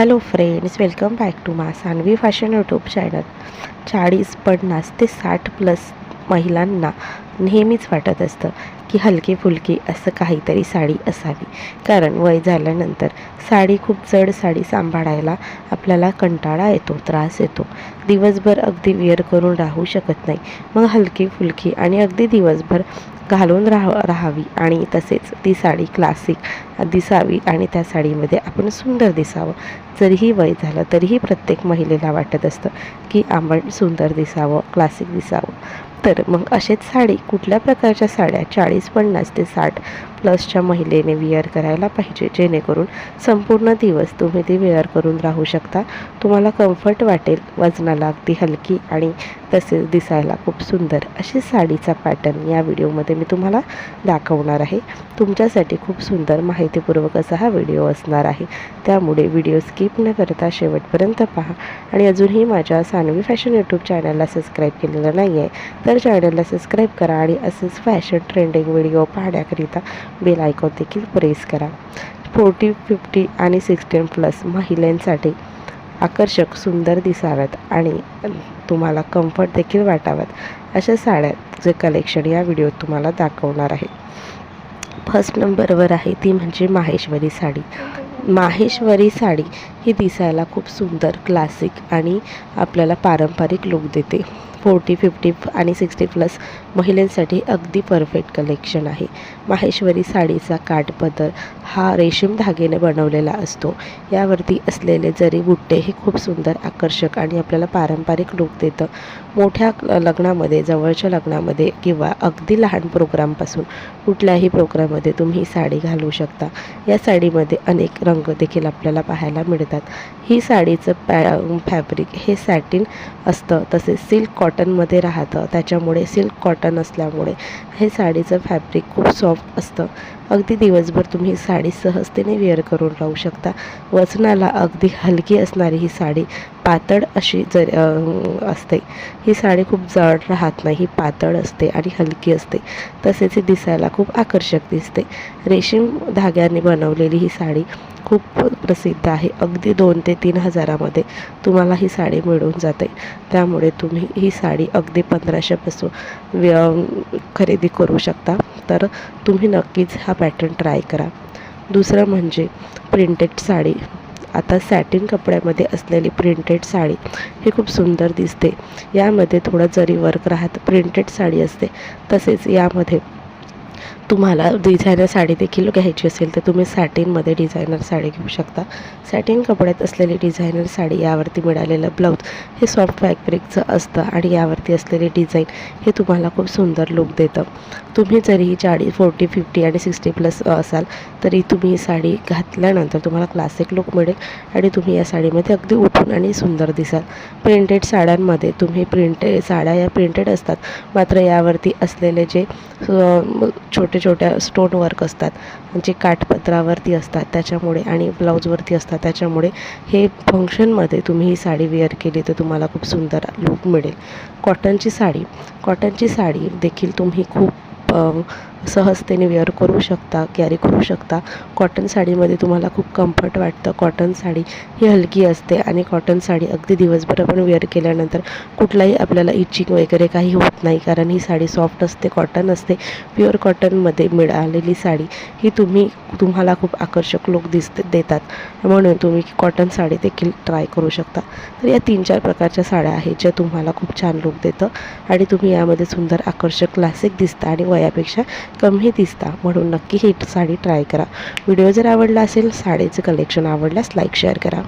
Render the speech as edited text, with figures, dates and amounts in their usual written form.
Hello friends, welcome back to my Sanvi fashion YouTube channel. 40-50 ते 60+ महिलांना नेहमीच वाटत असतं की हलकी फुलकी असं काहीतरी साडी असावी. कारण वय झाल्यानंतर साडी खूप जड साडी सांभाळायला आपल्याला कंटाळा येतो, त्रास येतो. दिवसभर अगदी वेअर करून राहू शकत नाही. मग हलकी फुलकी आणि अगदी दिवसभर घालून राहावी आणि तसेच ती साडी क्लासिक दिसावी आणि त्या साडीमध्ये आपण सुंदर दिसावं. जरीही वय झालं तरीही प्रत्येक महिलेला वाटत असतं की आपण सुंदर दिसावं, क्लासिक दिसावं. तर मग असेच साडी, कुठल्या प्रकारच्या साड्या 40-50 ते 60+ महिलेने वेअर करायला पाहिजे, जेणेकरून संपूर्ण दिवस तुम्ही ती वेअर करून राहू शकता. तुम्हाला कम्फर्ट वाटेल, वजनाला अगदी हलकी आणि तसेच दिसायला खूप सुंदर अशी साडीचा पॅटर्न या व्हिडिओमध्ये मी तुम्हाला दाखवणार आहे. तुमच्यासाठी खूप सुंदर माहितीपूर्वक असा हा व्हिडिओ असणार आहे. त्यामुळे व्हिडिओ स्किप न करता शेवटपर्यंत पहा. आणि अजूनही माझ्या सानवी फॅशन यूट्यूब चॅनलला सबस्क्राईब केलेलं नाही आहे तर चॅनलला सबस्क्राईब करा आणि असेच फॅशन ट्रेंडिंग व्हिडिओ पाहण्याकरिता बेल आयकॉन देखील प्रेस करा. 40, 50 आणि 16+ महिलांसाठी आकर्षक, सुंदर दिसाव्यात आणि तुम्हाला कम्फर्ट देखील वाटाव्यात अशा साड्यांचे कलेक्शन या व्हिडिओत तुम्हाला दाखवणार आहे. फर्स्ट नंबरवर आहे ती म्हणजे माहेश्वरी साडी. माहेश्वरी साडी ही दिसायला खूप सुंदर, क्लासिक आणि आपल्याला पारंपरिक लुक देते. 40, 50 आणि 60+ महिलांसाठी अगदी परफेक्ट कलेक्शन आहे. माहेश्वरी साडीचा काठपदर हा रेशीम धाग्याने बनवलेला असतो. यावरती असलेले जरी बुट्टे हे खूप सुंदर, आकर्षक आणि आपल्याला पारंपरिक लुक देतं. मोठ्या लग्नामध्ये, जवळच्या लग्नामध्ये किंवा अगदी लहान प्रोग्रामपासून कुठल्याही प्रोग्राममध्ये तुम्ही ही साडी घालू शकता. या साडीमध्ये अनेक रंग देखील आपल्याला पाहायला मिळतात. ही साडीचं फॅब्रिक हे सॅटिन असतं, तसेच सिल्क कॉटनमध्ये राहतं. त्याच्यामुळे सिल्क कॉटन असल्यामुळे हे साडीचं फॅब्रिक खूप सॉफ्ट असतं. अगदी दिवसभर तुम्ही साडी सहजतेने वेअर करून राहू शकता. वजनाला अगदी हलकी असणारी ही साडी पातळ अशी असते. ही साडी खूप जड राहत नाही, ही पातळ असते आणि हलकी असते. तसेच ही दिसायला खूप आकर्षक दिसते. रेशीम धाग्याने बनवलेली ही साडी खूप प्रसिद्ध आहे. अगदी 2 ते 3 हजारामध्ये तुम्हाला ही साडी मिळून जाते. त्यामुळे तुम्ही ही साडी अगदी 1500पासून खरेदी करू शकता. तर तुम्ही नक्कीच हा पॅटर्न ट्राय करा. दुसरं म्हणजे प्रिंटेड साडी. आता सॅटिन कपड्यामध्ये असलेली प्रिंटेड साडी ही खूप सुंदर दिसते. यामध्ये थोडं जरी वर्क राहत प्रिंटेड साडी असते. तसेच यामध्ये तुम्हाला डिझायनर साडी देखील घ्यायची असेल तर तुम्ही सॅटिनमध्ये डिझायनर साडी घेऊ शकता. सॅटिन कपड्यात असलेली डिझायनर साडी, यावरती मिळालेलं ब्लाऊज हे सॉफ्ट फॅब्रिकचं असतं आणि यावरती असलेले डिझाईन हे तुम्हाला खूप सुंदर लुक देतं. तुम्ही जरी 40, 50 आणि 60+ असाल तरी तुम्ही ही साडी घातल्यानंतर तुम्हाला क्लासिक लुक मिळेल आणि तुम्ही या साडीमध्ये अगदी उठून आणि सुंदर दिसाल. प्रिंटेड साड्यांमध्ये साड्या या प्रिंटेड असतात, मात्र यावरती असलेले जे छोट्या स्टोन वर्क असतात, जे काठपदरावरती असतात त्याच्यामुळे आणि ब्लाऊजवरती असतात, त्याच्यामुळे हे फंक्शनमध्ये तुम्ही ही साडी वेअर केली तर तुम्हाला खूप सुंदर लुक मिळेल. कॉटनची साडी देखील तुम्ही खूप सहजतेने वेअर करू शकता, कॅरी करू शकता. कॉटन साडीमध्ये तुम्हाला खूप कम्फर्ट वाटतं. कॉटन साडी ही हलकी असते आणि कॉटन साडी अगदी दिवसभर आपण वेअर केल्यानंतर कुठलाही आपल्याला इचिंग वगैरे काही होत नाही, कारण ही साडी सॉफ्ट असते, कॉटन असते. प्युअर कॉटनमध्ये मिळालेली साडी ही तुम्हाला खूप आकर्षक लुक देतात. म्हणून तुम्ही कॉटन साडी देखील ट्राय करू शकता. तर या 3-4 प्रकारच्या साड्या आहेत ज्या तुम्हाला खूप छान लुक देतं आणि तुम्ही यामध्ये सुंदर, आकर्षक, क्लासिक दिसता आणि वयापेक्षा कमी दिसता. म्हणून नक्की ही साडी ट्राय करा. व्हिडिओ जर आवडला असेल, साडीचं कलेक्शन आवडल्यास लाईक, शेअर करा.